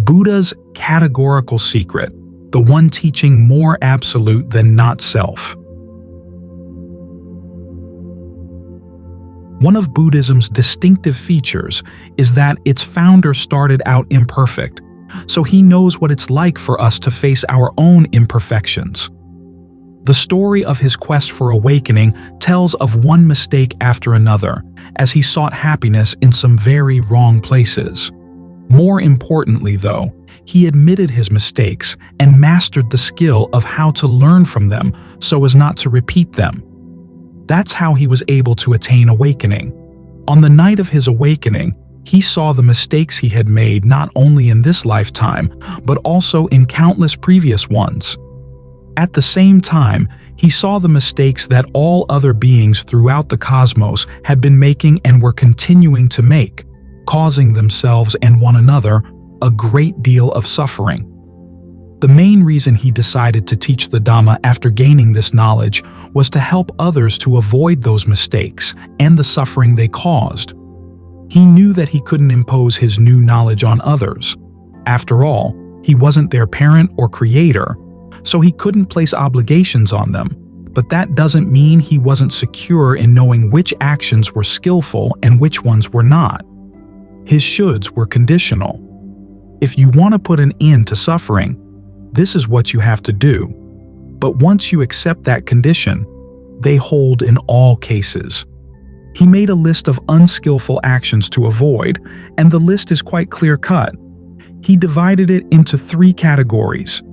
Buddha's categorical secret, the one teaching more absolute than not self. One of Buddhism's distinctive features is that its founder started out imperfect, so he knows what it's like for us to face our own imperfections. The story of his quest for awakening tells of one mistake after another, as he sought happiness in some very wrong places. More importantly, though, he admitted his mistakes and mastered the skill of how to learn from them so as not to repeat them. That's how he was able to attain awakening. On the night of his awakening, he saw the mistakes he had made not only in this lifetime, but also in countless previous ones. At the same time, he saw the mistakes that all other beings throughout the cosmos had been making and were continuing to make, causing themselves and one another a great deal of suffering. The main reason he decided to teach the Dhamma after gaining this knowledge was to help others to avoid those mistakes and the suffering they caused. He knew that he couldn't impose his new knowledge on others. After all, he wasn't their parent or creator, so he couldn't place obligations on them. But that doesn't mean he wasn't secure in knowing which actions were skillful and which ones were not. His shoulds were conditional. If you want to put an end to suffering, this is what you have to do. But once you accept that condition, they hold in all cases. He made a list of unskillful actions to avoid, and the list is quite clear-cut. He divided it into 3 categories: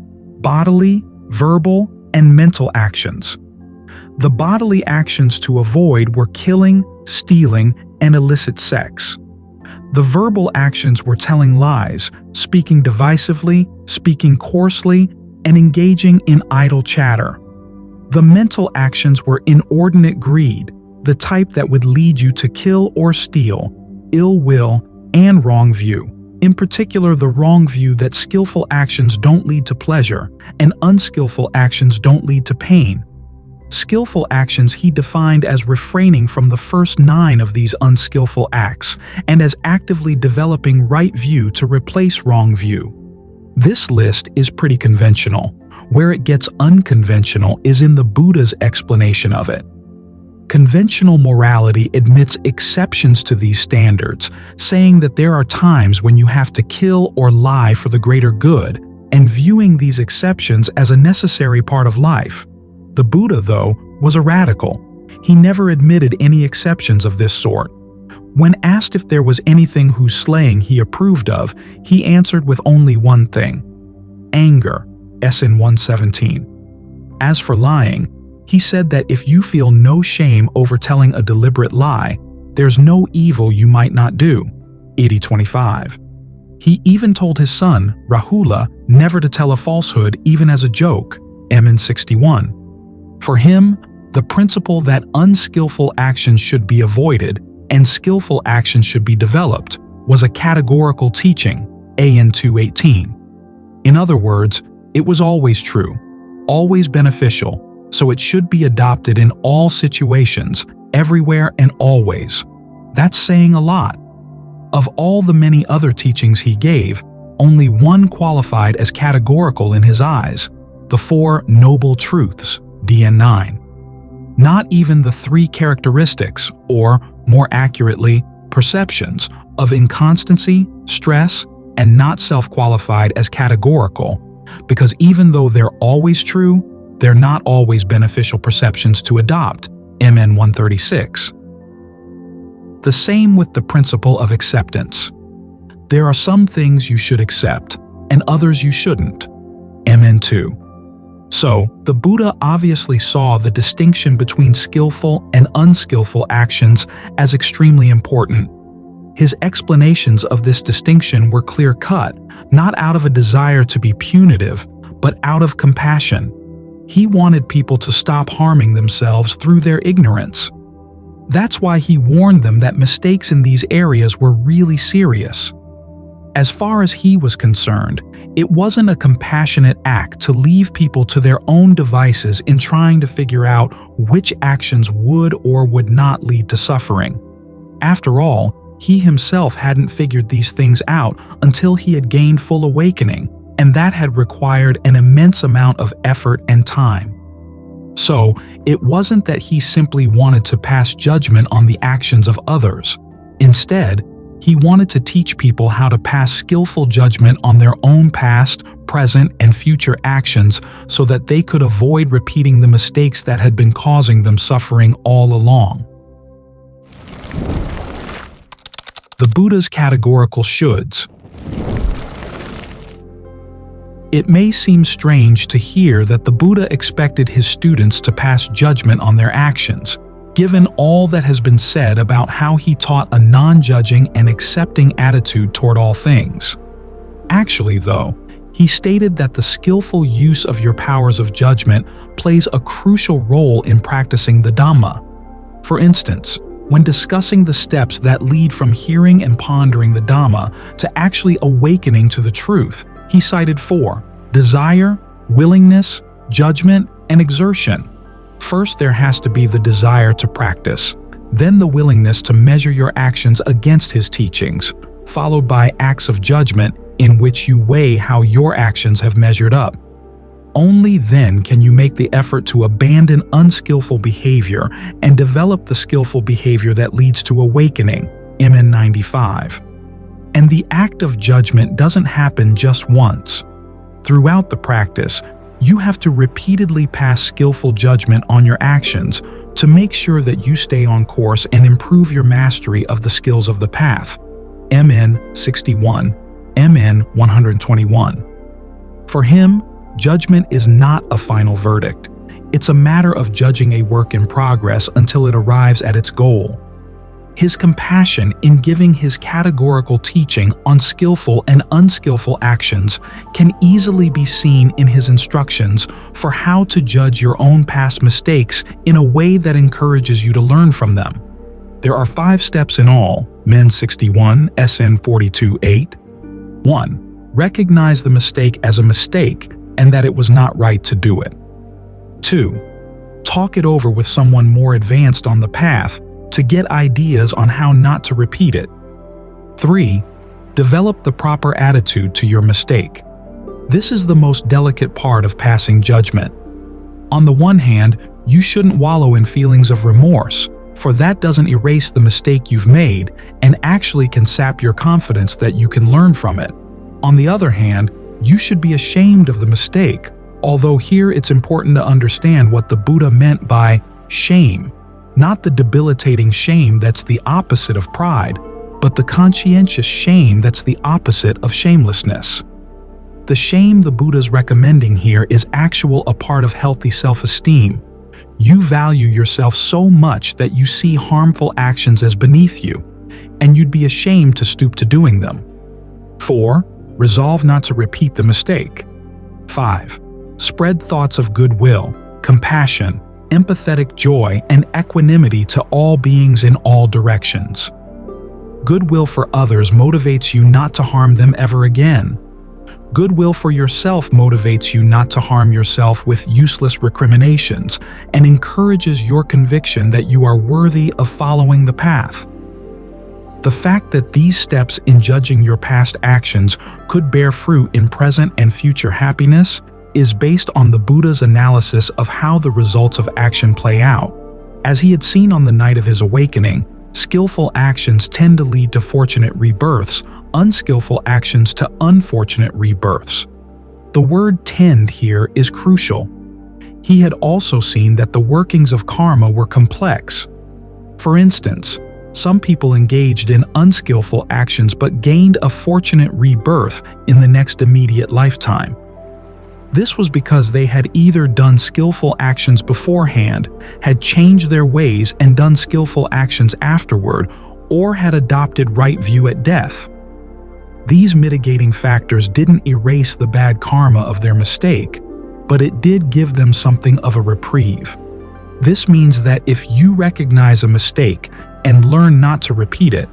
bodily, verbal, and mental actions. The bodily actions to avoid were killing, stealing, and illicit sex. The verbal actions were telling lies, speaking divisively, speaking coarsely, and engaging in idle chatter. The mental actions were inordinate greed, the type that would lead you to kill or steal, ill will, and wrong view. In particular, the wrong view that skillful actions don't lead to pleasure and unskillful actions don't lead to pain. Skillful actions he defined as refraining from the first 9 of these unskillful acts and as actively developing right view to replace wrong view. This list is pretty conventional. Where it gets unconventional is in the Buddha's explanation of it. Conventional morality admits exceptions to these standards, saying that there are times when you have to kill or lie for the greater good, and viewing these exceptions as a necessary part of life. The Buddha, though, was a radical. He never admitted any exceptions of this sort. When asked if there was anything whose slaying he approved of, he answered with only one thing: anger, SN 117. As for lying, he said that if you feel no shame over telling a deliberate lie, there's no evil you might not do, 8025. He even told his son, Rahula, never to tell a falsehood even as a joke, MN 61. For him, the principle that unskillful actions should be avoided and skillful actions should be developed was a categorical teaching, AN 218. In other words, it was always true, always beneficial, so it should be adopted in all situations, everywhere and always. That's saying a lot. Of all the many other teachings he gave, only one qualified as categorical in his eyes: the 4 Noble Truths, DN 9. Not even the 3 characteristics, or, more accurately, perceptions, of inconstancy, stress, and not self-qualified as categorical, because even though they're always true, they're not always beneficial perceptions to adopt, MN 136. The same with the principle of acceptance. There are some things you should accept, and others you shouldn't, MN 2. So, the Buddha obviously saw the distinction between skillful and unskillful actions as extremely important. His explanations of this distinction were clear-cut, not out of a desire to be punitive, but out of compassion. He wanted people to stop harming themselves through their ignorance. That's why he warned them that mistakes in these areas were really serious. As far as he was concerned, it wasn't a compassionate act to leave people to their own devices in trying to figure out which actions would or would not lead to suffering. After all, He himself hadn't figured these things out until he had gained full awakening, and that had required an immense amount of effort and time. So, it wasn't that he simply wanted to pass judgment on the actions of others. Instead, he wanted to teach people how to pass skillful judgment on their own past, present, and future actions so that they could avoid repeating the mistakes that had been causing them suffering all along. The Buddha's categorical shoulds. It may seem strange to hear that the Buddha expected his students to pass judgment on their actions, given all that has been said about how he taught a non-judging and accepting attitude toward all things. Actually, though, he stated that the skillful use of your powers of judgment plays a crucial role in practicing the Dhamma. For instance, when discussing the steps that lead from hearing and pondering the Dhamma to actually awakening to the truth, he cited 4: desire, willingness, judgment, and exertion. First, there has to be the desire to practice, then the willingness to measure your actions against his teachings, followed by acts of judgment in which you weigh how your actions have measured up. Only then can you make the effort to abandon unskillful behavior and develop the skillful behavior that leads to awakening, MN 95. And the act of judgment doesn't happen just once. Throughout the practice, you have to repeatedly pass skillful judgment on your actions to make sure that you stay on course and improve your mastery of the skills of the path. MN 61, MN 121. For him, judgment is not a final verdict. It's a matter of judging a work in progress until it arrives at its goal. His compassion in giving his categorical teaching on skillful and unskillful actions can easily be seen in his instructions for how to judge your own past mistakes in a way that encourages you to learn from them. There are 5 steps in all, Men 61, SN 42-8. 1. Recognize the mistake as a mistake and that it was not right to do it. 2. Talk it over with someone more advanced on the path to get ideas on how not to repeat it. 3. Develop the proper attitude to your mistake. This is the most delicate part of passing judgment. On the one hand, you shouldn't wallow in feelings of remorse, for that doesn't erase the mistake you've made and actually can sap your confidence that you can learn from it. On the other hand, you should be ashamed of the mistake, although here it's important to understand what the Buddha meant by shame. Not the debilitating shame that's the opposite of pride, but the conscientious shame that's the opposite of shamelessness. The shame the Buddha's recommending here is a part of healthy self-esteem. You value yourself so much that you see harmful actions as beneath you, and you'd be ashamed to stoop to doing them. 4. Resolve not to repeat the mistake. 5. Spread thoughts of goodwill, compassion, empathetic joy, and equanimity to all beings in all directions. Goodwill for others motivates you not to harm them ever again. Goodwill for yourself motivates you not to harm yourself with useless recriminations and encourages your conviction that you are worthy of following the path. The fact that these steps in judging your past actions could bear fruit in present and future happiness is based on the Buddha's analysis of how the results of action play out. As he had seen on the night of his awakening, skillful actions tend to lead to fortunate rebirths, unskillful actions to unfortunate rebirths. The word tend here is crucial. He had also seen that the workings of karma were complex. For instance, some people engaged in unskillful actions but gained a fortunate rebirth in the next immediate lifetime. This was because they had either done skillful actions beforehand, had changed their ways and done skillful actions afterward, or had adopted right view at death. These mitigating factors didn't erase the bad karma of their mistake, but it did give them something of a reprieve. This means that if you recognize a mistake and learn not to repeat it,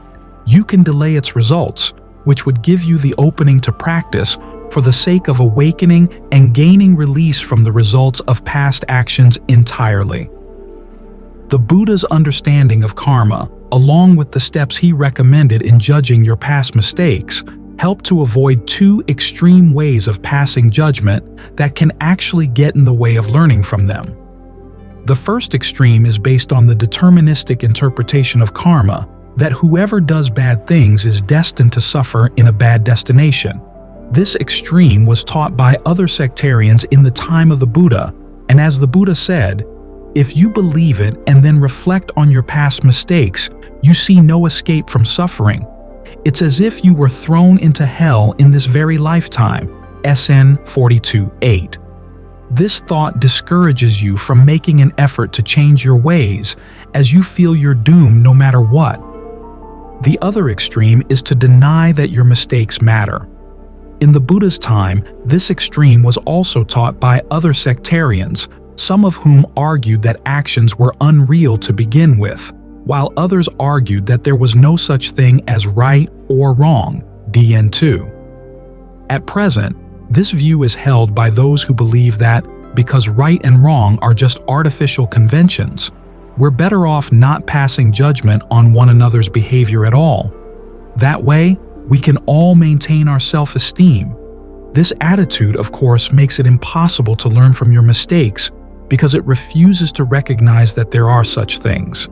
you can delay its results, which would give you the opening to practice for the sake of awakening and gaining release from the results of past actions entirely. The Buddha's understanding of karma along with the steps he recommended in judging your past mistakes, help to avoid two extreme ways of passing judgment that can actually get in the way of learning from them. The first extreme is based on the deterministic interpretation of karma, that whoever does bad things is destined to suffer in a bad destination. This extreme was taught by other sectarians in the time of the Buddha, and as the Buddha said, if you believe it and then reflect on your past mistakes, you see no escape from suffering. It's as if you were thrown into hell in this very lifetime. SN 42:8. This thought discourages you from making an effort to change your ways, as you feel you're doomed no matter what. The other extreme is to deny that your mistakes matter. In the Buddha's time, this extreme was also taught by other sectarians, some of whom argued that actions were unreal to begin with, while others argued that there was no such thing as right or wrong, DN2. At present, this view is held by those who believe that, because right and wrong are just artificial conventions, we're better off not passing judgment on one another's behavior at all. That way, we can all maintain our self-esteem. This attitude, of course, makes it impossible to learn from your mistakes because it refuses to recognize that there are such things.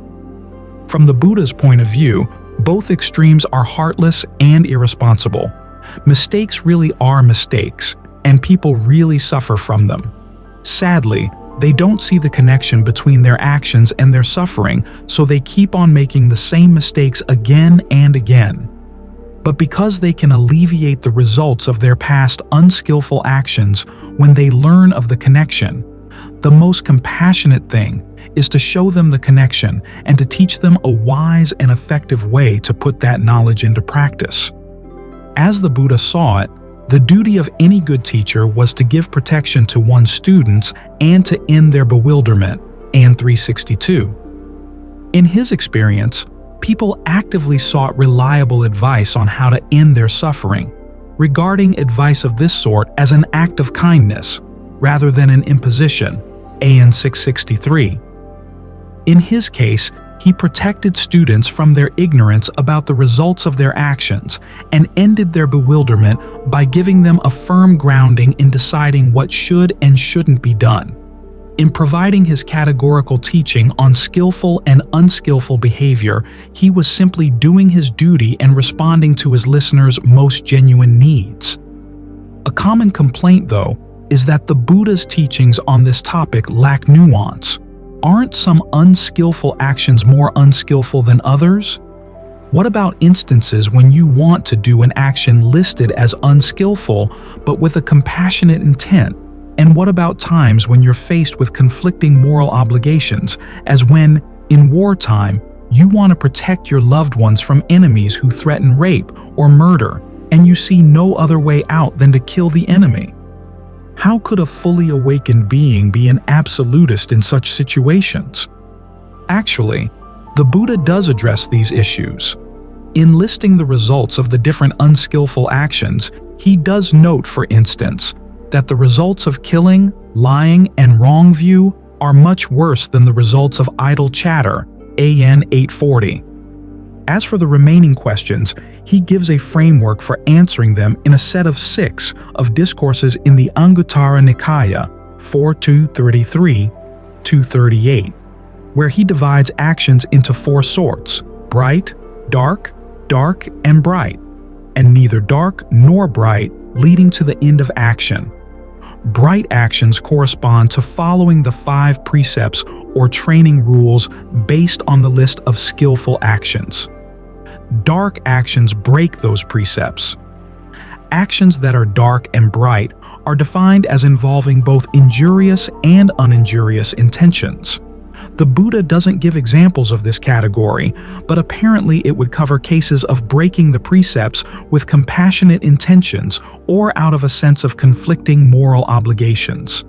From the Buddha's point of view, both extremes are heartless and irresponsible. Mistakes really are mistakes, and people really suffer from them. Sadly, they don't see the connection between their actions and their suffering, so they keep on making the same mistakes again and again. But because they can alleviate the results of their past unskillful actions when they learn of the connection, the most compassionate thing is to show them the connection and to teach them a wise and effective way to put that knowledge into practice. As the Buddha saw it, the duty of any good teacher was to give protection to one's students and to end their bewilderment, and 362. In his experience, people actively sought reliable advice on how to end their suffering, regarding advice of this sort as an act of kindness, rather than an imposition, AN 663. In his case, he protected students from their ignorance about the results of their actions and ended their bewilderment by giving them a firm grounding in deciding what should and shouldn't be done. In providing his categorical teaching on skillful and unskillful behavior, he was simply doing his duty and responding to his listeners' most genuine needs. A common complaint, though, is that the Buddha's teachings on this topic lack nuance. Aren't some unskillful actions more unskillful than others? What about instances when you want to do an action listed as unskillful but with a compassionate intent? And what about times when you're faced with conflicting moral obligations, as when, in wartime, you want to protect your loved ones from enemies who threaten rape or murder, and you see no other way out than to kill the enemy? How could a fully awakened being be an absolutist in such situations? Actually, the Buddha does address these issues. In listing the results of the different unskillful actions, he does note, for instance, that the results of killing, lying, and wrong view are much worse than the results of idle chatter, AN 840. As for the remaining questions, he gives a framework for answering them in a set of 6 of discourses in the Anguttara Nikāya 4.233-238, where he divides actions into 4 sorts: bright, dark, dark, and bright, and neither dark nor bright, leading to the end of action. Bright actions correspond to following the 5 precepts or training rules based on the list of skillful actions. Dark actions break those precepts. Actions that are dark and bright are defined as involving both injurious and uninjurious intentions. The Buddha doesn't give examples of this category, but apparently it would cover cases of breaking the precepts with compassionate intentions or out of a sense of conflicting moral obligations.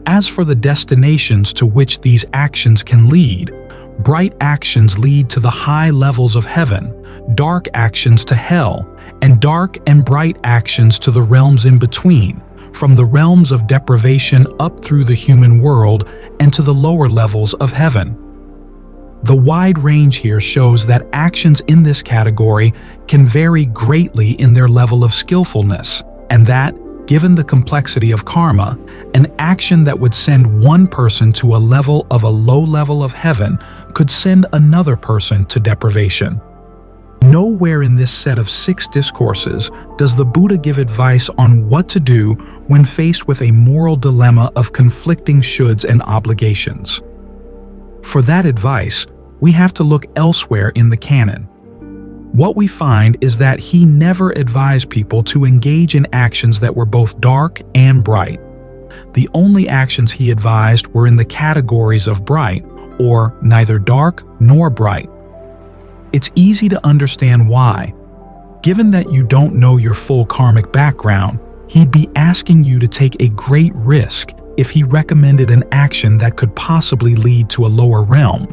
As for the destinations to which these actions can lead, bright actions lead to the high levels of heaven, dark actions to hell, and dark and bright actions to the realms in between, from the realms of deprivation up through the human world and to the lower levels of heaven. The wide range here shows that actions in this category can vary greatly in their level of skillfulness, and that, given the complexity of karma, an action that would send one person to a low level of heaven could send another person to deprivation. Nowhere in this set of 6 discourses does the Buddha give advice on what to do when faced with a moral dilemma of conflicting shoulds and obligations. For that advice, we have to look elsewhere in the canon. What we find is that he never advised people to engage in actions that were both dark and bright. The only actions he advised were in the categories of bright, or neither dark nor bright. It's easy to understand why. Given that you don't know your full karmic background, he'd be asking you to take a great risk if he recommended an action that could possibly lead to a lower realm.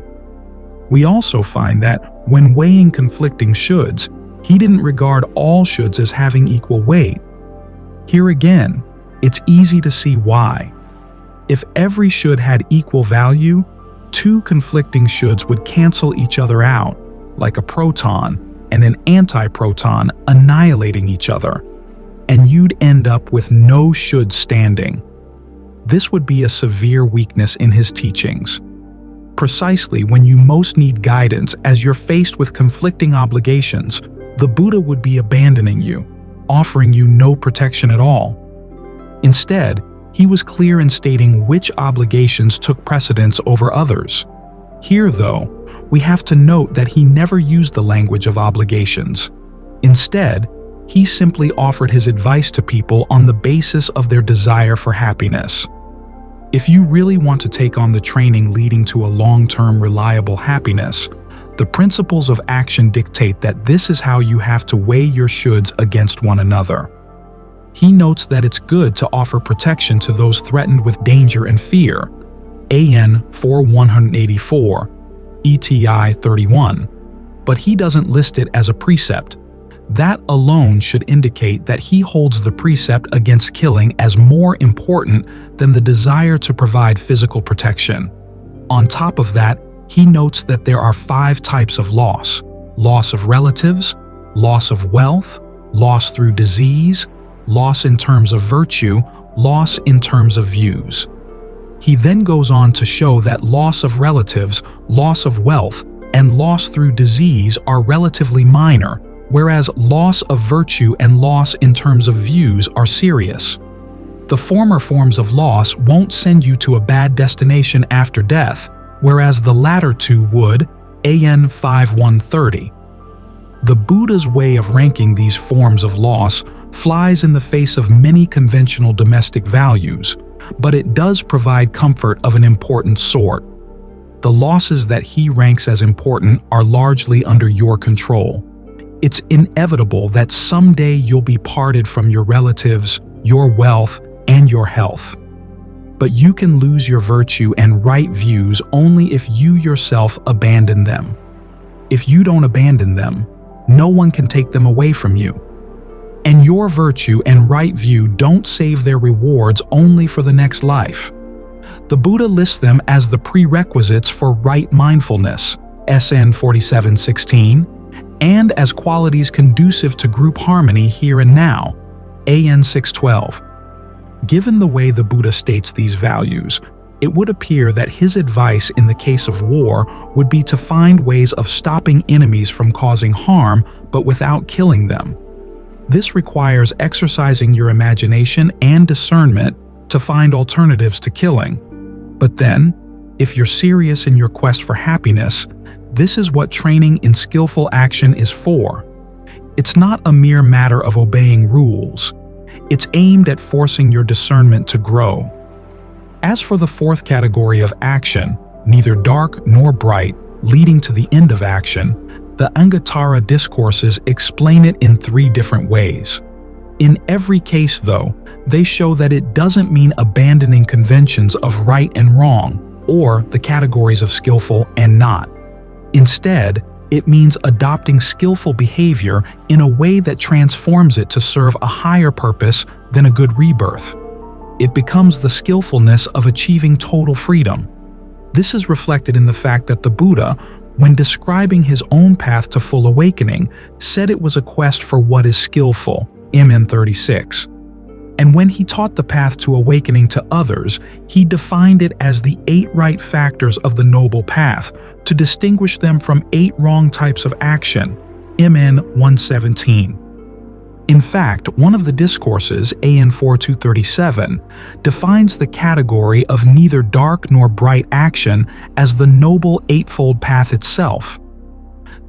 We also find that when weighing conflicting shoulds, he didn't regard all shoulds as having equal weight. Here again, it's easy to see why. If every should had equal value, 2 conflicting shoulds would cancel each other out, like a proton and an antiproton annihilating each other, and you'd end up with no should standing. This would be a severe weakness in his teachings. Precisely when you most need guidance as you're faced with conflicting obligations, the Buddha would be abandoning you, offering you no protection at all. Instead, he was clear in stating which obligations took precedence over others. Here, though, we have to note that he never used the language of obligations. Instead, he simply offered his advice to people on the basis of their desire for happiness. If you really want to take on the training leading to a long-term reliable happiness, the principles of action dictate that this is how you have to weigh your shoulds against one another. He notes that it's good to offer protection to those threatened with danger and fear, AN 4184, ETI 31, but he doesn't list it as a precept. That alone should indicate that he holds the precept against killing as more important than the desire to provide physical protection. On top of that, he notes that there are 5 types of loss: loss of relatives, loss of wealth, loss through disease, loss in terms of virtue, loss in terms of views. He then goes on to show that loss of relatives, loss of wealth, and loss through disease are relatively minor, whereas loss of virtue and loss in terms of views are serious. The former forms of loss won't send you to a bad destination after death, whereas the latter 2 would, AN 5130. The Buddha's way of ranking these forms of loss flies in the face of many conventional domestic values, but it does provide comfort of an important sort. The losses that he ranks as important are largely under your control. It's inevitable that someday you'll be parted from your relatives, your wealth, and your health. But you can lose your virtue and right views only if you yourself abandon them. If you don't abandon them, no one can take them away from you. And your virtue and right view don't save their rewards only for the next life. The Buddha lists them as the prerequisites for right mindfulness, SN 4716, and as qualities conducive to group harmony here and now, AN 612. Given the way the Buddha states these values, it would appear that his advice in the case of war would be to find ways of stopping enemies from causing harm, but without killing them. This requires exercising your imagination and discernment to find alternatives to killing. But then, if you're serious in your quest for happiness, this is what training in skillful action is for. It's not a mere matter of obeying rules. It's aimed at forcing your discernment to grow. As for the 4th category of action, neither dark nor bright, leading to the end of action, the Anguttara discourses explain it in 3 different ways. In every case, though, they show that it doesn't mean abandoning conventions of right and wrong, or the categories of skillful and not. Instead, it means adopting skillful behavior in a way that transforms it to serve a higher purpose than a good rebirth. It becomes the skillfulness of achieving total freedom. This is reflected in the fact that the Buddha, when describing his own path to full awakening, said it was a quest for what is skillful, MN 36. And when he taught the path to awakening to others, he defined it as the 8 right factors of the Noble Path to distinguish them from 8 wrong types of action, MN 117. In fact, one of the discourses, AN 4237, defines the category of neither dark nor bright action as the Noble Eightfold Path itself.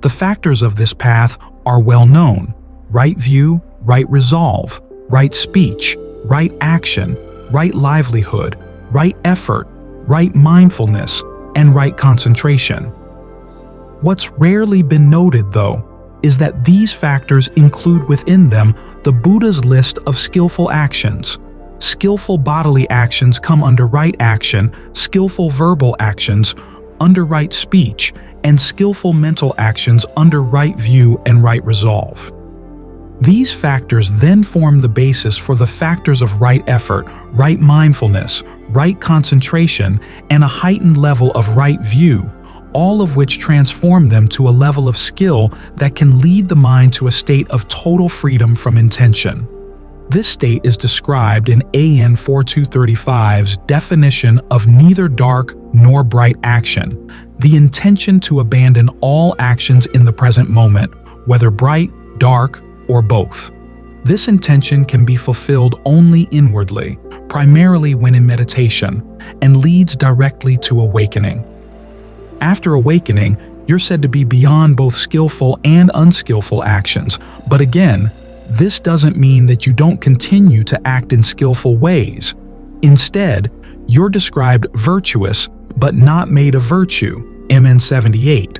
The factors of this path are well known: right view, right resolve, right speech, right action, right livelihood, right effort, right mindfulness, and right concentration. What's rarely been noted, though, is that these factors include within them the Buddha's list of skillful actions. Skillful bodily actions come under right action, skillful verbal actions under right speech, and skillful mental actions under right view and right resolve. These factors then form the basis for the factors of right effort, right mindfulness, right concentration, and a heightened level of right view, all of which transform them to a level of skill that can lead the mind to a state of total freedom from intention. This state is described in AN 4235's definition of neither dark nor bright action, the intention to abandon all actions in the present moment, whether bright, dark, or both. This intention can be fulfilled only inwardly, primarily when in meditation, and leads directly to awakening. After awakening, you're said to be beyond both skillful and unskillful actions, but again, this doesn't mean that you don't continue to act in skillful ways. Instead, you're described virtuous, but not made a virtue, MN 78.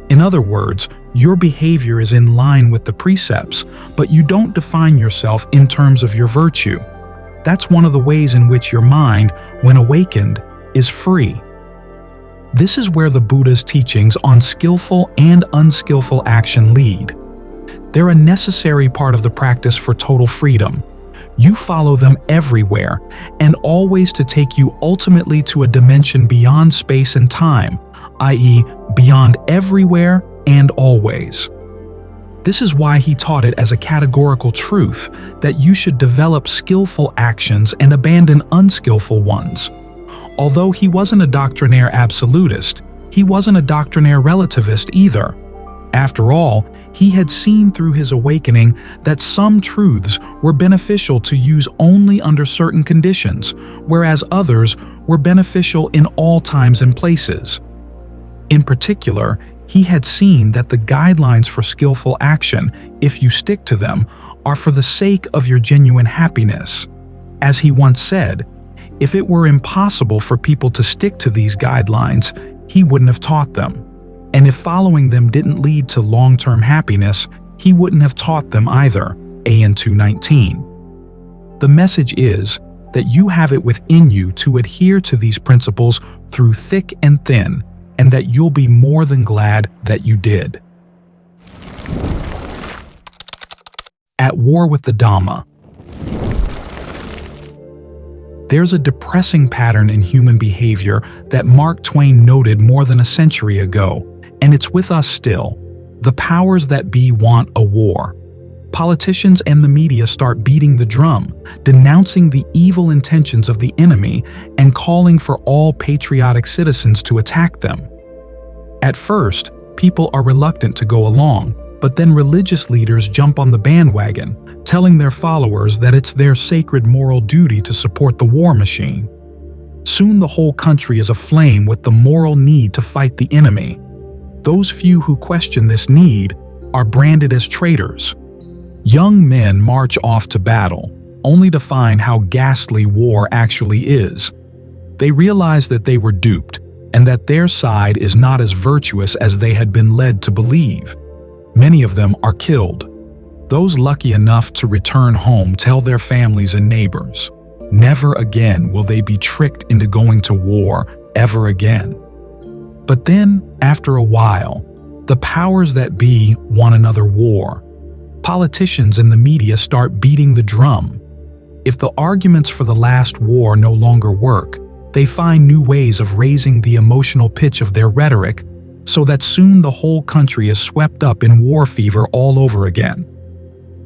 In other words, your behavior is in line with the precepts, but you don't define yourself in terms of your virtue. That's one of the ways in which your mind, when awakened, is free. This is where the Buddha's teachings on skillful and unskillful action lead. They're a necessary part of the practice for total freedom. You follow them everywhere, and always to take you ultimately to a dimension beyond space and time, i.e., beyond everywhere and always. This is why he taught it as a categorical truth that you should develop skillful actions and abandon unskillful ones. Although he wasn't a doctrinaire absolutist, he wasn't a doctrinaire relativist either. After all, he had seen through his awakening that some truths were beneficial to use only under certain conditions, whereas others were beneficial in all times and places. In particular, he had seen that the guidelines for skillful action, if you stick to them, are for the sake of your genuine happiness. As he once said, if it were impossible for people to stick to these guidelines, he wouldn't have taught them. And if following them didn't lead to long-term happiness, he wouldn't have taught them either, AN 219. The message is that you have it within you to adhere to these principles through thick and thin, and that you'll be more than glad that you did. At war with the Dhamma. There's a depressing pattern in human behavior that Mark Twain noted more than a century ago, and it's with us still. The powers that be want a war. Politicians and the media start beating the drum, denouncing the evil intentions of the enemy and calling for all patriotic citizens to attack them. At first, people are reluctant to go along, but then religious leaders jump on the bandwagon, telling their followers that it's their sacred moral duty to support the war machine. Soon the whole country is aflame with the moral need to fight the enemy. Those few who question this need are branded as traitors. Young men march off to battle, only to find how ghastly war actually is. They realize that they were duped, and that their side is not as virtuous as they had been led to believe. Many of them are killed. Those lucky enough to return home tell their families and neighbors, never again will they be tricked into going to war ever again. But then, after a while, the powers that be want another war. Politicians and the media start beating the drum. If the arguments for the last war no longer work, they find new ways of raising the emotional pitch of their rhetoric, so that soon the whole country is swept up in war fever all over again.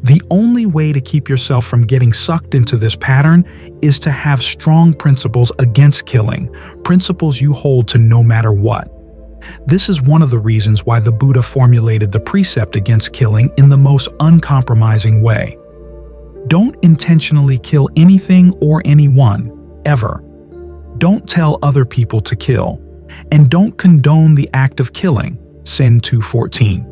The only way to keep yourself from getting sucked into this pattern is to have strong principles against killing, principles you hold to no matter what. This is one of the reasons why the Buddha formulated the precept against killing in the most uncompromising way. Don't intentionally kill anything or anyone, ever. Don't tell other people to kill, and don't condone the act of killing, Sin 2:14.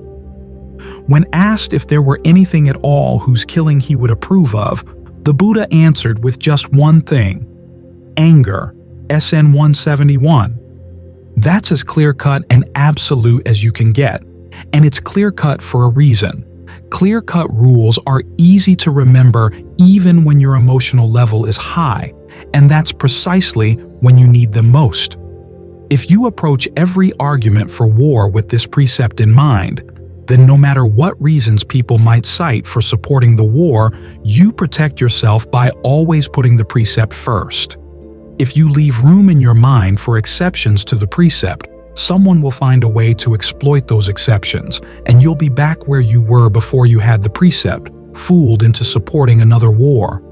When asked if there were anything at all whose killing he would approve of, the Buddha answered with just one thing: anger, SN 171. That's as clear-cut and absolute as you can get, and it's clear-cut for a reason. Clear-cut rules are easy to remember even when your emotional level is high, and that's precisely when you need them most. If you approach every argument for war with this precept in mind, then no matter what reasons people might cite for supporting the war, you protect yourself by always putting the precept first. If you leave room in your mind for exceptions to the precept, someone will find a way to exploit those exceptions, and you'll be back where you were before you had the precept, fooled into supporting another war.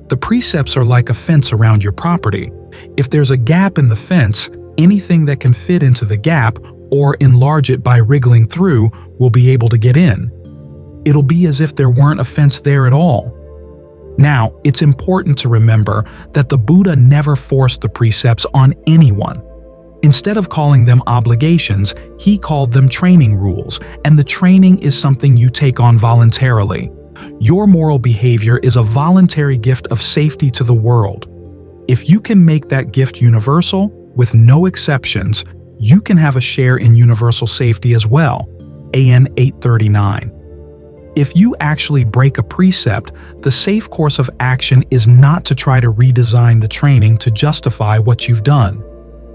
The precepts are like a fence around your property. If there's a gap in the fence, anything that can fit into the gap or enlarge it by wriggling through will be able to get in. It'll be as if there weren't a fence there at all. Now, it's important to remember that the Buddha never forced the precepts on anyone. Instead of calling them obligations, he called them training rules, and the training is something you take on voluntarily. Your moral behavior is a voluntary gift of safety to the world. If you can make that gift universal, with no exceptions, you can have a share in universal safety as well. AN 839. If you actually break a precept, the safe course of action is not to try to redesign the training to justify what you've done.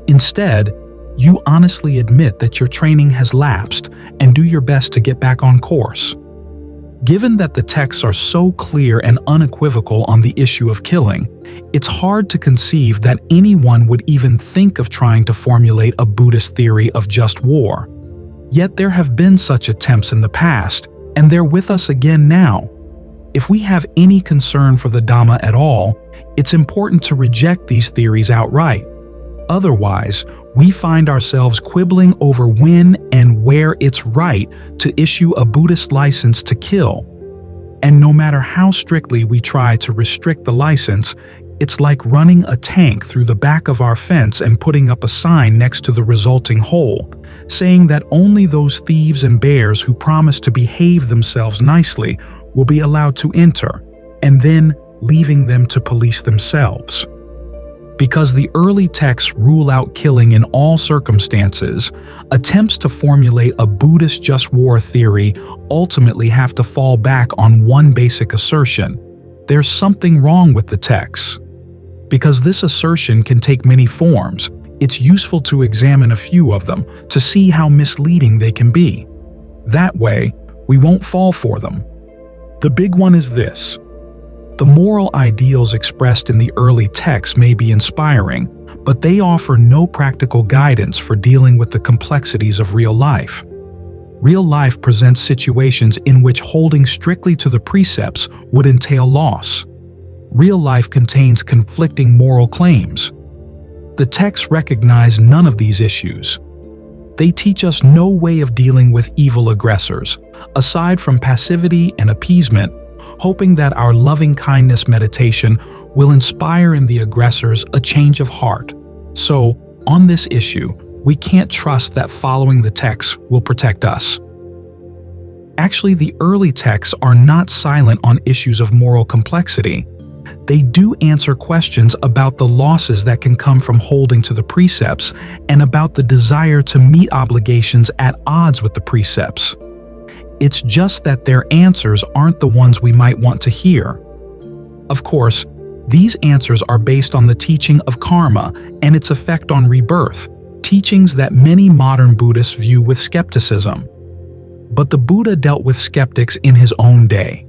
Instead, you honestly admit that your training has lapsed and do your best to get back on course. Given that the texts are so clear and unequivocal on the issue of killing, it's hard to conceive that anyone would even think of trying to formulate a Buddhist theory of just war. Yet there have been such attempts in the past, and they're with us again now. If we have any concern for the Dhamma at all, it's important to reject these theories outright. Otherwise, we find ourselves quibbling over when and where it's right to issue a Buddhist license to kill. And no matter how strictly we try to restrict the license, it's like running a tank through the back of our fence and putting up a sign next to the resulting hole, saying that only those thieves and bears who promise to behave themselves nicely will be allowed to enter, and then leaving them to police themselves. Because the early texts rule out killing in all circumstances, attempts to formulate a Buddhist just war theory ultimately have to fall back on one basic assertion: there's something wrong with the texts. Because this assertion can take many forms, it's useful to examine a few of them to see how misleading they can be. That way, we won't fall for them. The big one is this: the moral ideals expressed in the early texts may be inspiring, but they offer no practical guidance for dealing with the complexities of real life. Real life presents situations in which holding strictly to the precepts would entail loss. Real life contains conflicting moral claims. The texts recognize none of these issues. They teach us no way of dealing with evil aggressors, aside from passivity and appeasement, hoping that our loving-kindness meditation will inspire in the aggressors a change of heart. So, on this issue, we can't trust that following the texts will protect us. Actually, the early texts are not silent on issues of moral complexity. They do answer questions about the losses that can come from holding to the precepts and about the desire to meet obligations at odds with the precepts. It's just that their answers aren't the ones we might want to hear. Of course, these answers are based on the teaching of karma and its effect on rebirth, teachings that many modern Buddhists view with skepticism. But the Buddha dealt with skeptics in his own day.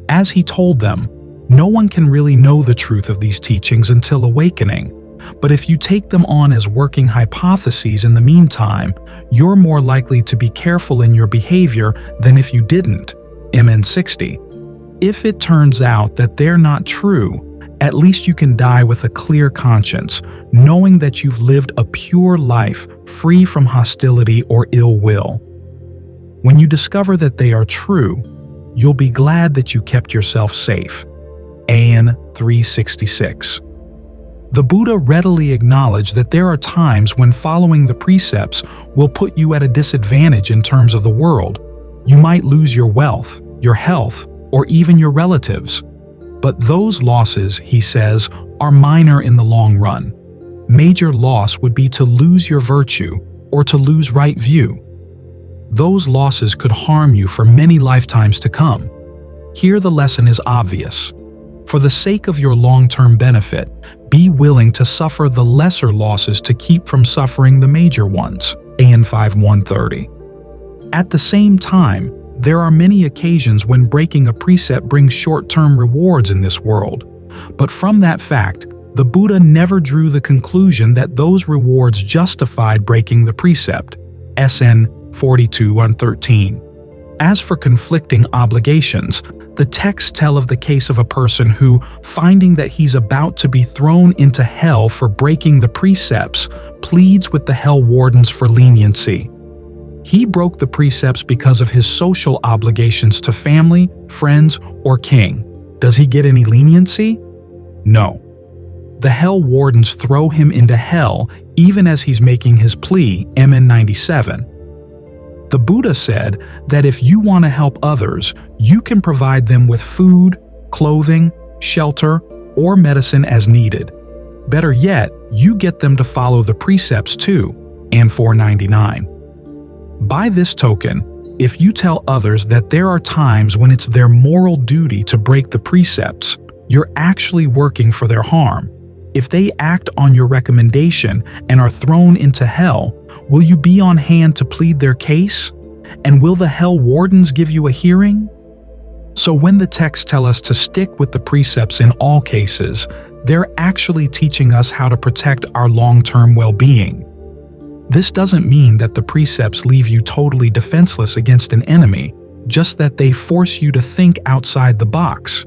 As he told them, no one can really know the truth of these teachings until awakening. But if you take them on as working hypotheses in the meantime, you're more likely to be careful in your behavior than if you didn't. MN 60. If it turns out that they're not true, at least you can die with a clear conscience, knowing that you've lived a pure life free from hostility or ill will. When you discover that they are true, you'll be glad that you kept yourself safe. AN 366. The Buddha readily acknowledged that there are times when following the precepts will put you at a disadvantage in terms of the world. You might lose your wealth, your health, or even your relatives. But those losses, he says, are minor in the long run. Major loss would be to lose your virtue or to lose right view. Those losses could harm you for many lifetimes to come. Here the lesson is obvious. For the sake of your long-term benefit, be willing to suffer the lesser losses to keep from suffering the major ones. AN 5130. At the same time, there are many occasions when breaking a precept brings short-term rewards in this world. But from that fact, the Buddha never drew the conclusion that those rewards justified breaking the precept. SN 42-13. As for conflicting obligations, the texts tell of the case of a person who, finding that he's about to be thrown into hell for breaking the precepts, pleads with the hell wardens for leniency. He broke the precepts because of his social obligations to family, friends, or king. Does he get any leniency? No. The hell wardens throw him into hell even as he's making his plea. MN 97. The Buddha said that if you want to help others, you can provide them with food, clothing, shelter, or medicine as needed. Better yet, you get them to follow the precepts too. AN 499. By this token, if you tell others that there are times when it's their moral duty to break the precepts, you're actually working for their harm. If they act on your recommendation and are thrown into hell, will you be on hand to plead their case? And will the hell wardens give you a hearing? So when the texts tell us to stick with the precepts in all cases, they're actually teaching us how to protect our long-term well-being. This doesn't mean that the precepts leave you totally defenseless against an enemy, just that they force you to think outside the box.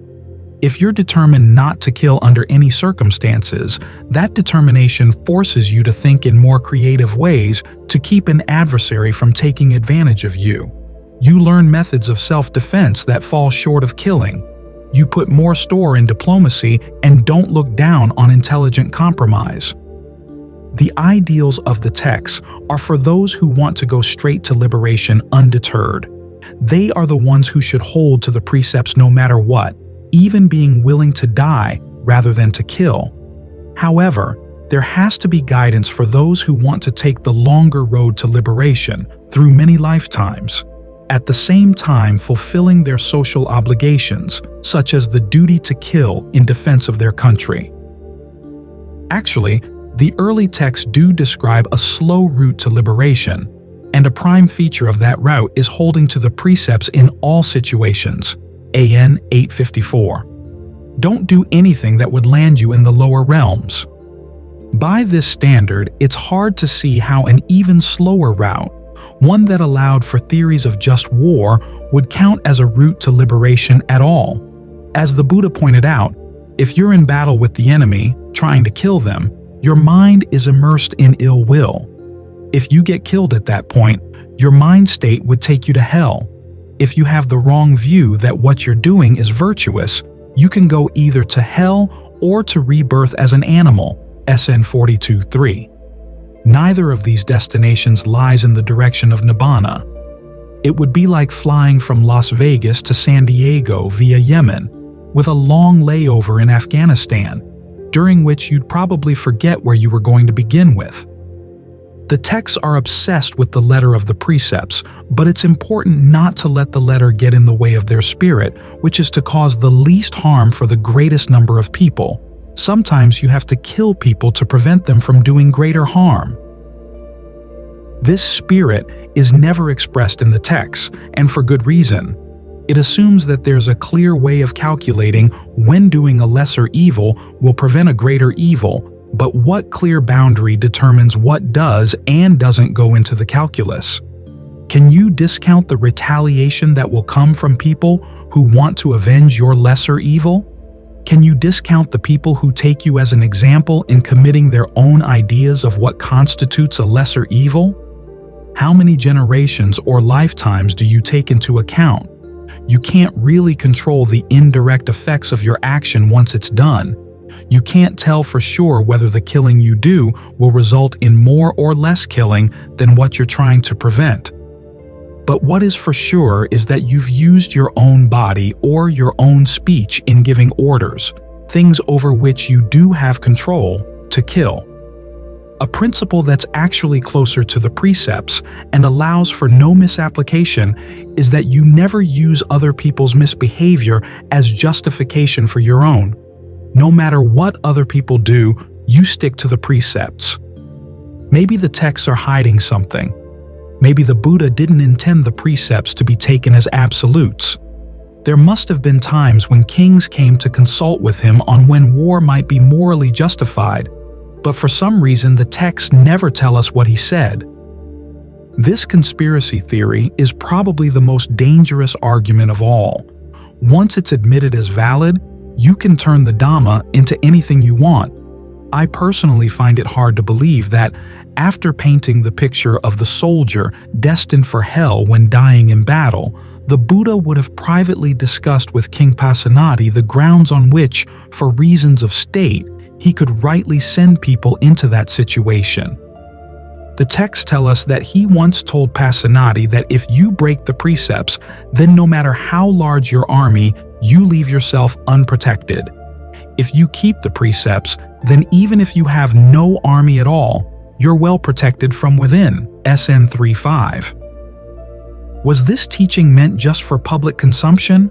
If you're determined not to kill under any circumstances, that determination forces you to think in more creative ways to keep an adversary from taking advantage of you. You learn methods of self-defense that fall short of killing. You put more store in diplomacy and don't look down on intelligent compromise. The ideals of the texts are for those who want to go straight to liberation undeterred. They are the ones who should hold to the precepts no matter what, even being willing to die rather than to kill. However, there has to be guidance for those who want to take the longer road to liberation through many lifetimes, at the same time fulfilling their social obligations, such as the duty to kill in defense of their country. Actually, the early texts do describe a slow route to liberation, and a prime feature of that route is holding to the precepts in all situations. AN 854. Don't do anything that would land you in the lower realms. By this standard, it's hard to see how an even slower route, one that allowed for theories of just war, would count as a route to liberation at all. As the Buddha pointed out, if you're in battle with the enemy, trying to kill them, your mind is immersed in ill will. If you get killed at that point, your mind state would take you to hell. If you have the wrong view that what you're doing is virtuous, you can go either to hell or to rebirth as an animal. SN 42-3. Neither of these destinations lies in the direction of Nibbana. It would be like flying from Las Vegas to San Diego via Yemen, with a long layover in Afghanistan, during which you'd probably forget where you were going to begin with. The texts are obsessed with the letter of the precepts, but it's important not to let the letter get in the way of their spirit, which is to cause the least harm for the greatest number of people. Sometimes you have to kill people to prevent them from doing greater harm. This spirit is never expressed in the text, and for good reason. It assumes that there's a clear way of calculating when doing a lesser evil will prevent a greater evil, But what clear boundary determines what does and doesn't go into the calculus? Can you discount the retaliation that will come from people who want to avenge your lesser evil? Can you discount the people who take you as an example in committing their own ideas of what constitutes a lesser evil? How many generations or lifetimes do you take into account? You can't really control the indirect effects of your action once it's done. You can't tell for sure whether the killing you do will result in more or less killing than what you're trying to prevent. But what is for sure is that you've used your own body or your own speech in giving orders, things over which you do have control, to kill. A principle that's actually closer to the precepts and allows for no misapplication is that you never use other people's misbehavior as justification for your own. No matter what other people do, you stick to the precepts. Maybe the texts are hiding something. Maybe the Buddha didn't intend the precepts to be taken as absolutes. There must have been times when kings came to consult with him on when war might be morally justified, but for some reason the texts never tell us what he said. This conspiracy theory is probably the most dangerous argument of all. Once it's admitted as valid, you can turn the Dhamma into anything you want. I personally find it hard to believe that, after painting the picture of the soldier destined for hell when dying in battle, the Buddha would have privately discussed with King Pasenadi the grounds on which, for reasons of state, he could rightly send people into that situation. The texts tell us that he once told Pasenadi that if you break the precepts, then no matter how large your army, you leave yourself unprotected. If you keep the precepts, then even if you have no army at all, you're well protected from within. SN 3.5. Was this teaching meant just for public consumption?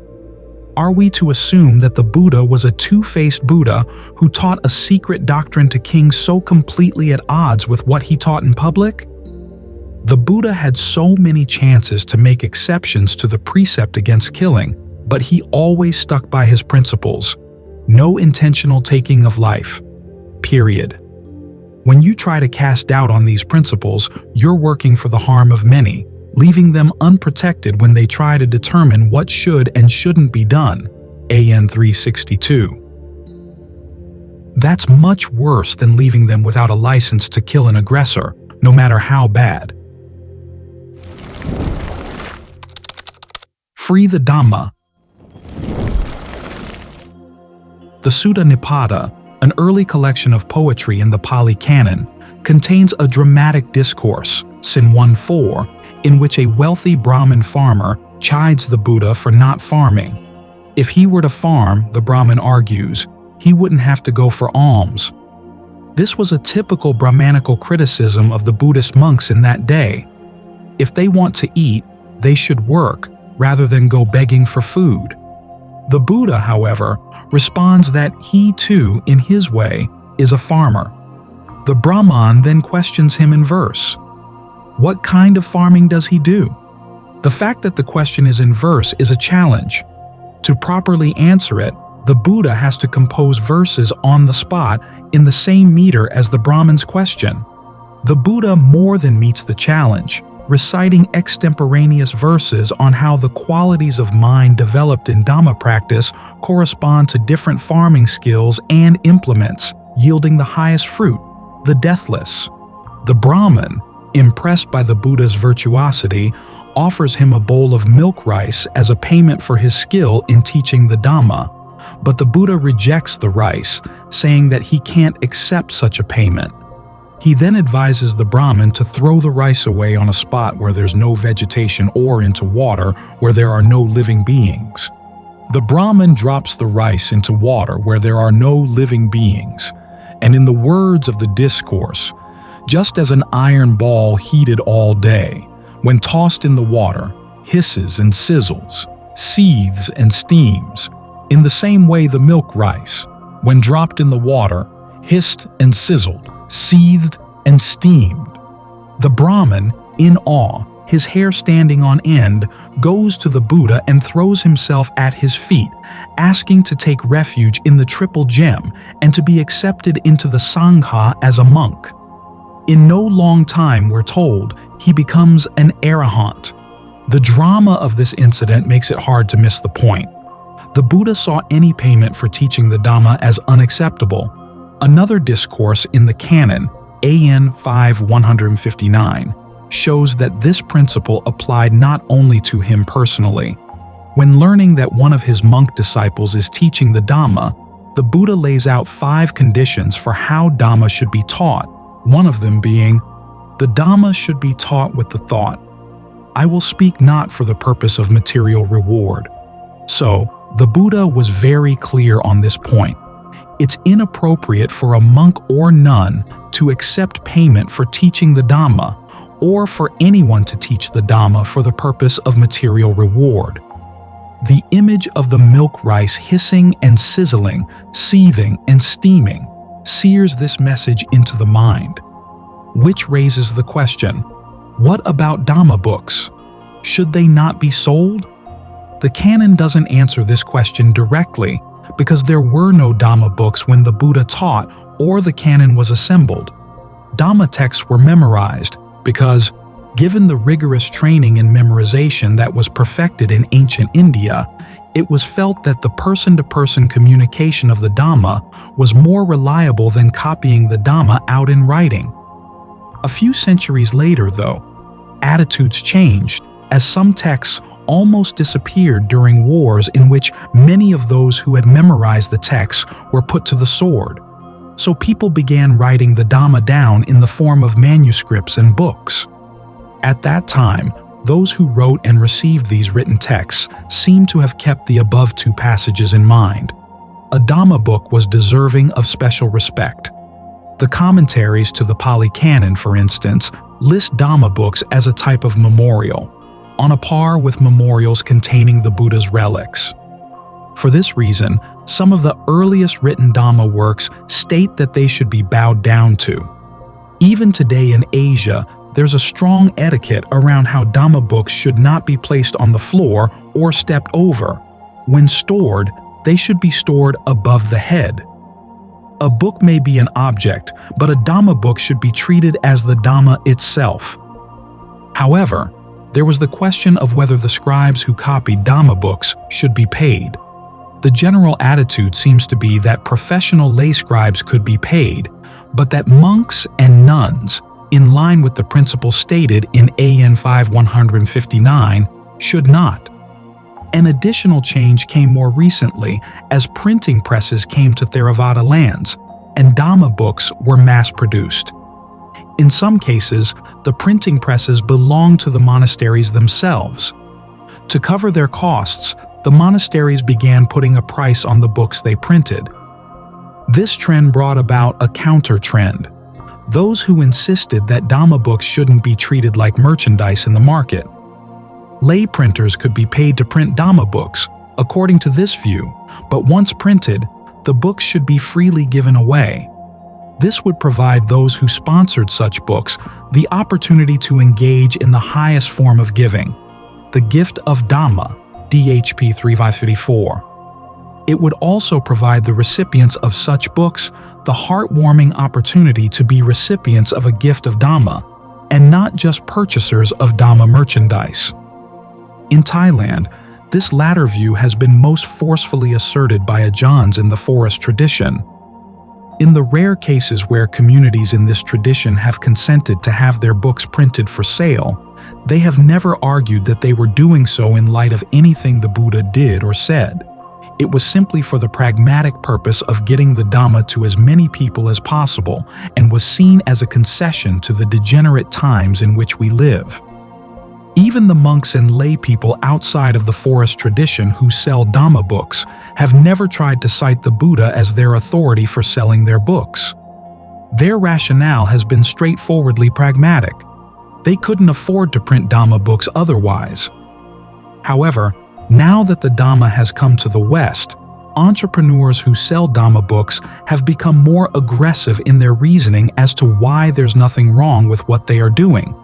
Are we to assume that the Buddha was a two-faced Buddha who taught a secret doctrine to kings so completely at odds with what he taught in public? The Buddha had so many chances to make exceptions to the precept against killing, but he always stuck by his principles. No intentional taking of life. Period. When you try to cast doubt on these principles, you're working for the harm of many, leaving them unprotected when they try to determine what should and shouldn't be done. AN 362. That's much worse than leaving them without a license to kill an aggressor, no matter how bad. Free the Dhamma. The Sutta Nipata, an early collection of poetry in the Pali Canon, contains a dramatic discourse, Sin 1.4, in which a wealthy Brahmin farmer chides the Buddha for not farming. If he were to farm, the Brahmin argues, he wouldn't have to go for alms. This was a typical Brahmanical criticism of the Buddhist monks in that day. If they want to eat, they should work rather than go begging for food. The Buddha, however, responds that he too, in his way, is a farmer. The Brahman then questions him in verse. What kind of farming does he do? The fact that the question is in verse is a challenge. To properly answer it, the Buddha has to compose verses on the spot in the same meter as the Brahman's question. The Buddha more than meets the challenge, reciting extemporaneous verses on how the qualities of mind developed in Dhamma practice correspond to different farming skills and implements, yielding the highest fruit, the deathless. The Brahmin, impressed by the Buddha's virtuosity, offers him a bowl of milk rice as a payment for his skill in teaching the Dhamma, but the Buddha rejects the rice, saying that he can't accept such a payment. He then advises the Brahmin to throw the rice away on a spot where there's no vegetation or into water where there are no living beings. The Brahmin drops the rice into water where there are no living beings, and in the words of the discourse, just as an iron ball heated all day, when tossed in the water, hisses and sizzles, seethes and steams, in the same way the milk rice, when dropped in the water, hissed and sizzled, seethed and steamed. The Brahmin, in awe, his hair standing on end, goes to the Buddha and throws himself at his feet, asking to take refuge in the triple gem and to be accepted into the Sangha as a monk. In no long time, we're told, he becomes an arahant. The drama of this incident makes it hard to miss the point. The Buddha saw any payment for teaching the Dhamma as unacceptable. Another discourse in the canon, AN 5159, shows that this principle applied not only to him personally. When learning that one of his monk disciples is teaching the Dhamma, the Buddha lays out 5 conditions for how Dhamma should be taught, one of them being, the Dhamma should be taught with the thought, I will speak not for the purpose of material reward. So, the Buddha was very clear on this point. It's inappropriate for a monk or nun to accept payment for teaching the Dhamma, or for anyone to teach the Dhamma for the purpose of material reward. The image of the milk rice hissing and sizzling, seething and steaming, sears this message into the mind. Which raises the question, what about Dhamma books? Should they not be sold? The canon doesn't answer this question directly because there were no Dhamma books when the Buddha taught or the canon was assembled. Dhamma texts were memorized because, given the rigorous training and memorization that was perfected in ancient India, it was felt that the person-to-person communication of the Dhamma was more reliable than copying the Dhamma out in writing. A few centuries later, though, attitudes changed as some texts almost disappeared during wars in which many of those who had memorized the texts were put to the sword. So people began writing the Dhamma down in the form of manuscripts and books. At that time, those who wrote and received these written texts seem to have kept the above 2 passages in mind. A Dhamma book was deserving of special respect. The commentaries to the Pali Canon, for instance, list Dhamma books as a type of memorial, on a par with memorials containing the Buddha's relics. For this reason, some of the earliest written Dhamma works state that they should be bowed down to. Even today in Asia, there's a strong etiquette around how Dhamma books should not be placed on the floor or stepped over. When stored, they should be stored above the head. A book may be an object, but a Dhamma book should be treated as the Dhamma itself. However, there was the question of whether the scribes who copied Dhamma books should be paid. The general attitude seems to be that professional lay scribes could be paid, but that monks and nuns, in line with the principle stated in AN 5159, should not. An additional change came more recently as printing presses came to Theravada lands, and Dhamma books were mass-produced. In some cases, the printing presses belonged to the monasteries themselves. To cover their costs, the monasteries began putting a price on the books they printed. This trend brought about a counter-trend. Those who insisted that Dhamma books shouldn't be treated like merchandise in the market. Lay printers could be paid to print Dhamma books, according to this view, but once printed, the books should be freely given away. This would provide those who sponsored such books the opportunity to engage in the highest form of giving, the gift of Dhamma, DHP 3554. It would also provide the recipients of such books the heartwarming opportunity to be recipients of a gift of Dhamma, and not just purchasers of Dhamma merchandise. In Thailand, this latter view has been most forcefully asserted by Ajahns in the forest tradition. In the rare cases where communities in this tradition have consented to have their books printed for sale, they have never argued that they were doing so in light of anything the Buddha did or said. It was simply for the pragmatic purpose of getting the Dhamma to as many people as possible, and was seen as a concession to the degenerate times in which we live. Even the monks and lay people outside of the forest tradition who sell Dhamma books have never tried to cite the Buddha as their authority for selling their books. Their rationale has been straightforwardly pragmatic. They couldn't afford to print Dhamma books otherwise. However, now that the Dhamma has come to the West, entrepreneurs who sell Dhamma books have become more aggressive in their reasoning as to why there's nothing wrong with what they are doing.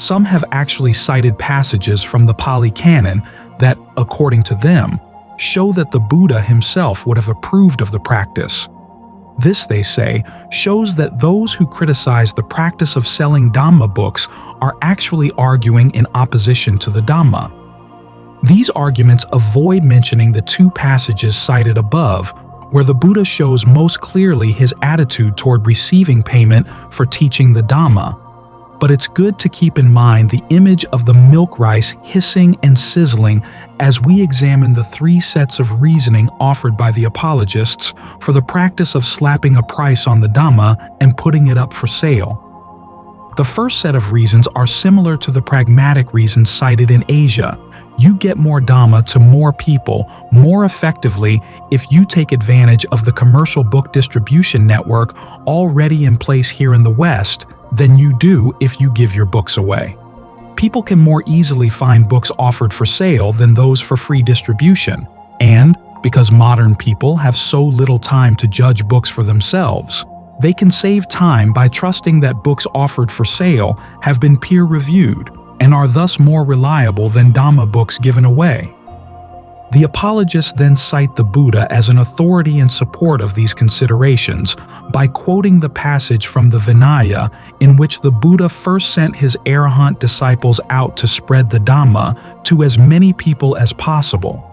Some have actually cited passages from the Pali Canon that, according to them, show that the Buddha himself would have approved of the practice. This, they say, shows that those who criticize the practice of selling Dhamma books are actually arguing in opposition to the Dhamma. These arguments avoid mentioning the two passages cited above, where the Buddha shows most clearly his attitude toward receiving payment for teaching the Dhamma. But it's good to keep in mind the image of the milk rice hissing and sizzling as we examine the three sets of reasoning offered by the apologists for the practice of slapping a price on the Dhamma and putting it up for sale. The first set of reasons are similar to the pragmatic reasons cited in Asia. You get more Dhamma to more people more effectively if you take advantage of the commercial book distribution network already in place here in the West than you do if you give your books away. People can more easily find books offered for sale than those for free distribution, and because modern people have so little time to judge books for themselves, they can save time by trusting that books offered for sale have been peer-reviewed and are thus more reliable than Dhamma books given away. The apologists then cite the Buddha as an authority in support of these considerations by quoting the passage from the Vinaya in which the Buddha first sent his arahant disciples out to spread the Dhamma to as many people as possible.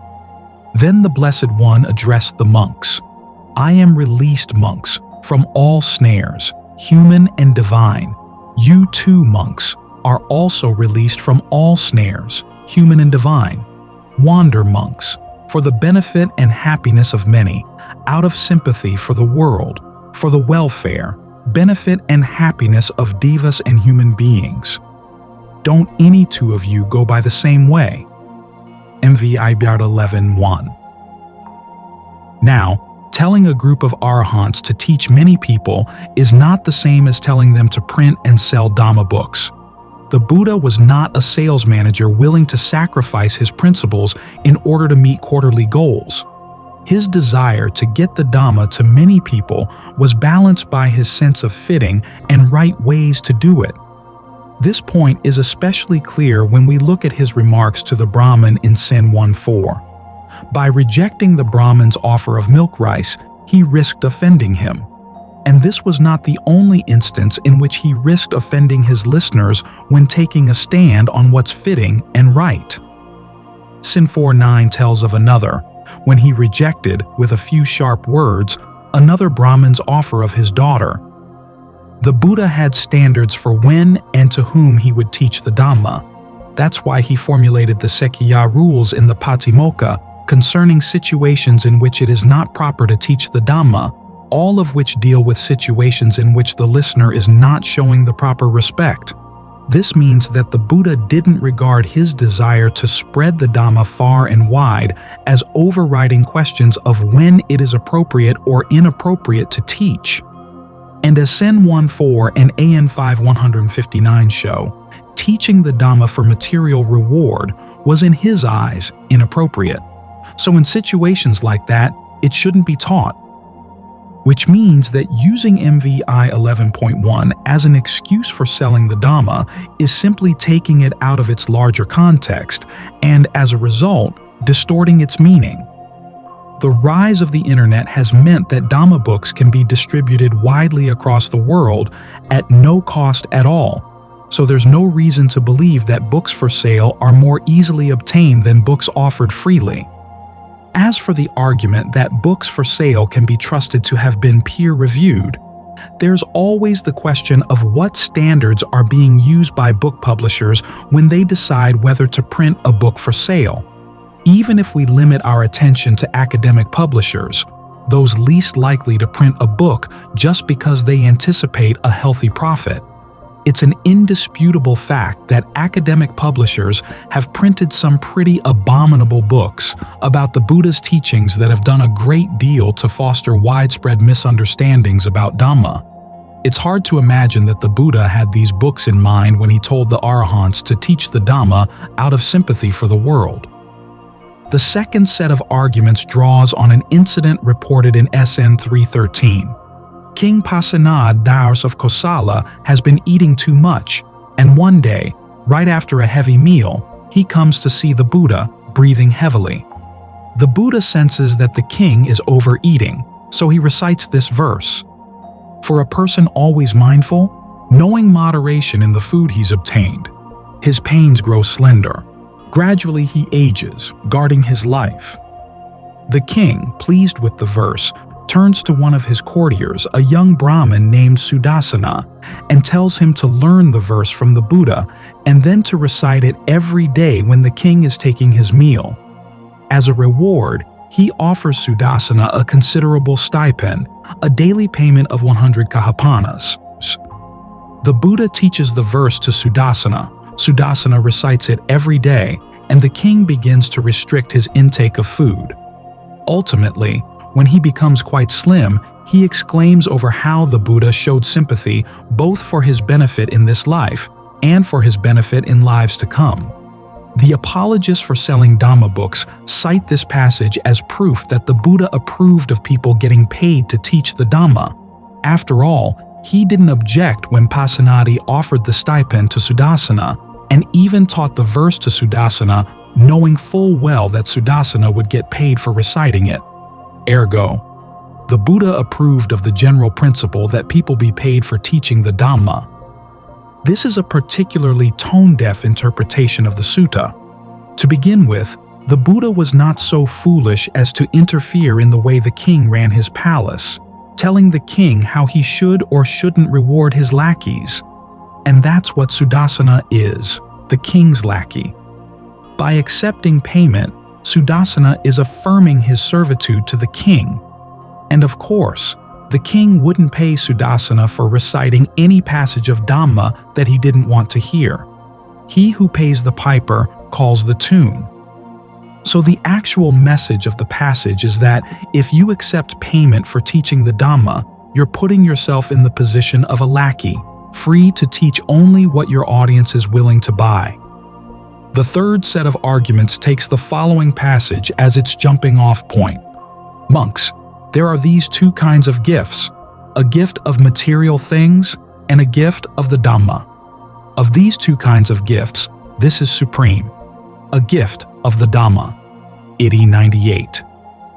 Then the Blessed One addressed the monks. "I am released, monks, from all snares, human and divine. You too, monks, are also released from all snares, human and divine. Wander, monks, for the benefit and happiness of many, out of sympathy for the world, for the welfare, benefit and happiness of devas and human beings. Don't any two of you go by the same way." MVI 11:1. Now, telling a group of arahants to teach many people is not the same as telling them to print and sell Dhamma books. The Buddha was not a sales manager willing to sacrifice his principles in order to meet quarterly goals. His desire to get the Dhamma to many people was balanced by his sense of fitting and right ways to do it. This point is especially clear when we look at his remarks to the Brahmin in Sin 1:4. By rejecting the Brahmin's offer of milk rice, he risked offending him. And this was not the only instance in which he risked offending his listeners when taking a stand on what's fitting and right. Sin 4:9 tells of another, when he rejected, with a few sharp words, another Brahmin's offer of his daughter. The Buddha had standards for when and to whom he would teach the Dhamma. That's why he formulated the Sekhiya rules in the Patimokkha concerning situations in which it is not proper to teach the Dhamma, all of which deal with situations in which the listener is not showing the proper respect. This means that the Buddha didn't regard his desire to spread the Dhamma far and wide as overriding questions of when it is appropriate or inappropriate to teach. And as Sin 1:4 and AN 5:159 show, teaching the Dhamma for material reward was in his eyes inappropriate. So in situations like that, it shouldn't be taught. Which means that using MVI 11.1 as an excuse for selling the Dhamma is simply taking it out of its larger context and, as a result, distorting its meaning. The rise of the internet has meant that Dhamma books can be distributed widely across the world at no cost at all, so there's no reason to believe that books for sale are more easily obtained than books offered freely. As for the argument that books for sale can be trusted to have been peer-reviewed, there's always the question of what standards are being used by book publishers when they decide whether to print a book for sale. Even if we limit our attention to academic publishers, those least likely to print a book just because they anticipate a healthy profit, it's an indisputable fact that academic publishers have printed some pretty abominable books about the Buddha's teachings that have done a great deal to foster widespread misunderstandings about Dhamma. It's hard to imagine that the Buddha had these books in mind when he told the Arahants to teach the Dhamma out of sympathy for the world. The second set of arguments draws on an incident reported in SN 313. King Pasenad Dars of Kosala has been eating too much, and one day, Right after a heavy meal, he comes to see the Buddha breathing heavily. The Buddha senses that the king is overeating, so he recites this verse. For a person always mindful, knowing moderation in the food he's obtained, his pains grow slender. Gradually he ages, guarding his life. The king, pleased with the verse, turns to one of his courtiers, a young Brahmin named Sudarsana, and tells him to learn the verse from the Buddha and then to recite it every day when the king is taking his meal. As a reward, he offers Sudarsana a considerable stipend, a daily payment of 100 kahapanas. The Buddha teaches the verse to Sudarsana. Sudarsana recites it every day, and the king begins to restrict his intake of food. Ultimately, when he becomes quite slim, he exclaims over how the Buddha showed sympathy both for his benefit in this life and for his benefit in lives to come. The apologists for selling Dhamma books cite this passage as proof that the Buddha approved of people getting paid to teach the Dhamma. After all, he didn't object when Pasenadi offered the stipend to Sudarsana and even taught the verse to Sudarsana, knowing full well that Sudarsana would get paid for reciting it. Ergo, the Buddha approved of the general principle that people be paid for teaching the Dhamma. This is a particularly tone-deaf interpretation of the sutta. To begin with, the Buddha was not so foolish as to interfere in the way the king ran his palace, telling the king how he should or shouldn't reward his lackeys. And that's what Sudarsana is, the king's lackey. By accepting payment, Sudarsana is affirming his servitude to the king. And of course, the king wouldn't pay Sudarsana for reciting any passage of Dhamma that he didn't want to hear. He who pays the piper calls the tune. So the actual message of the passage is that if you accept payment for teaching the Dhamma, you're putting yourself in the position of a lackey, free to teach only what your audience is willing to buy. The third set of arguments takes the following passage as its jumping-off point. Monks, there are these two kinds of gifts, a gift of material things and a gift of the Dhamma. Of these two kinds of gifts, this is supreme, a gift of the Dhamma. Iti 98.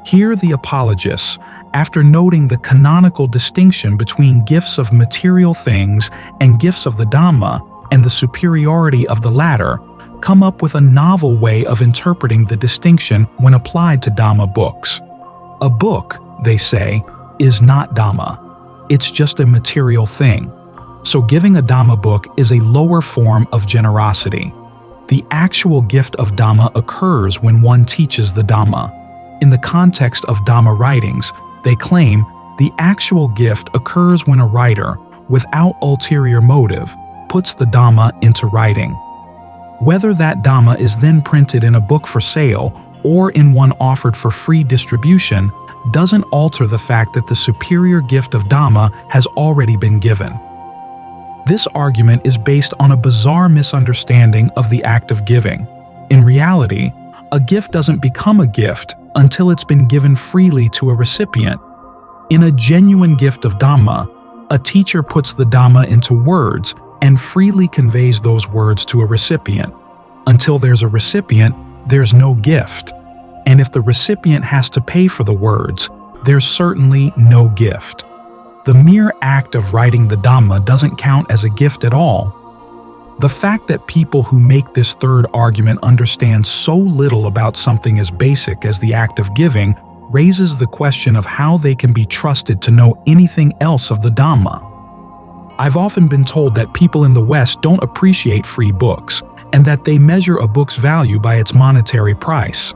Here the apologists, after noting the canonical distinction between gifts of material things and gifts of the Dhamma and the superiority of the latter, come up with a novel way of interpreting the distinction when applied to Dhamma books. A book, they say, is not Dhamma. It's just a material thing. So giving a Dhamma book is a lower form of generosity. The actual gift of Dhamma occurs when one teaches the Dhamma. In the context of Dhamma writings, they claim the actual gift occurs when a writer, without ulterior motive, puts the Dhamma into writing. Whether that Dhamma is then printed in a book for sale or in one offered for free distribution doesn't alter the fact that the superior gift of Dhamma has already been given. This argument is based on a bizarre misunderstanding of the act of giving. In reality, a gift doesn't become a gift until it's been given freely to a recipient. In a genuine gift of Dhamma, a teacher puts the Dhamma into words and freely conveys those words to a recipient. Until there's a recipient, there's no gift. And if the recipient has to pay for the words, there's certainly no gift. The mere act of writing the Dhamma doesn't count as a gift at all. The fact that people who make this third argument understand so little about something as basic as the act of giving raises the question of how they can be trusted to know anything else of the Dhamma. I've often been told that people in the West don't appreciate free books, and that they measure a book's value by its monetary price.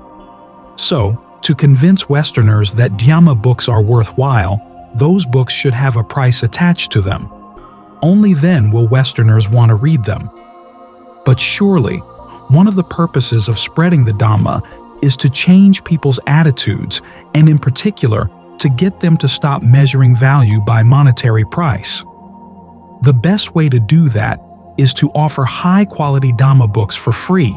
So, to convince Westerners that Dhamma books are worthwhile, those books should have a price attached to them. Only then will Westerners want to read them. But surely, one of the purposes of spreading the Dhamma is to change people's attitudes, and in particular, to get them to stop measuring value by monetary price. The best way to do that is to offer high-quality Dhamma books for free,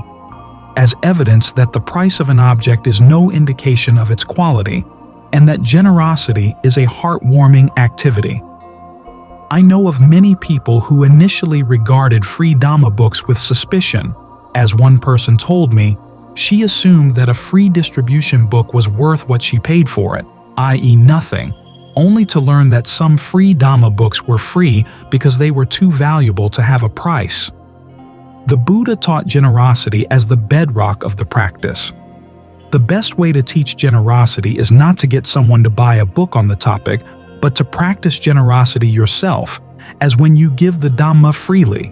as evidence that the price of an object is no indication of its quality, and that generosity is a heartwarming activity. I know of many people who initially regarded free Dhamma books with suspicion. As one person told me, she assumed that a free distribution book was worth what she paid for it, i.e. nothing, only to learn that some free Dhamma books were free because they were too valuable to have a price. The Buddha taught generosity as the bedrock of the practice. The best way to teach generosity is not to get someone to buy a book on the topic, but to practice generosity yourself, as when you give the Dhamma freely.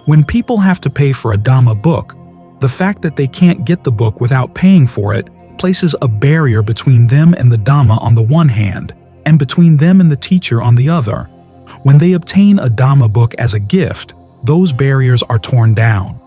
When people have to pay for a Dhamma book, the fact that they can't get the book without paying for it places a barrier between them and the Dhamma on the one hand, and between them and the teacher on the other. When they obtain a Dhamma book as a gift, those barriers are torn down.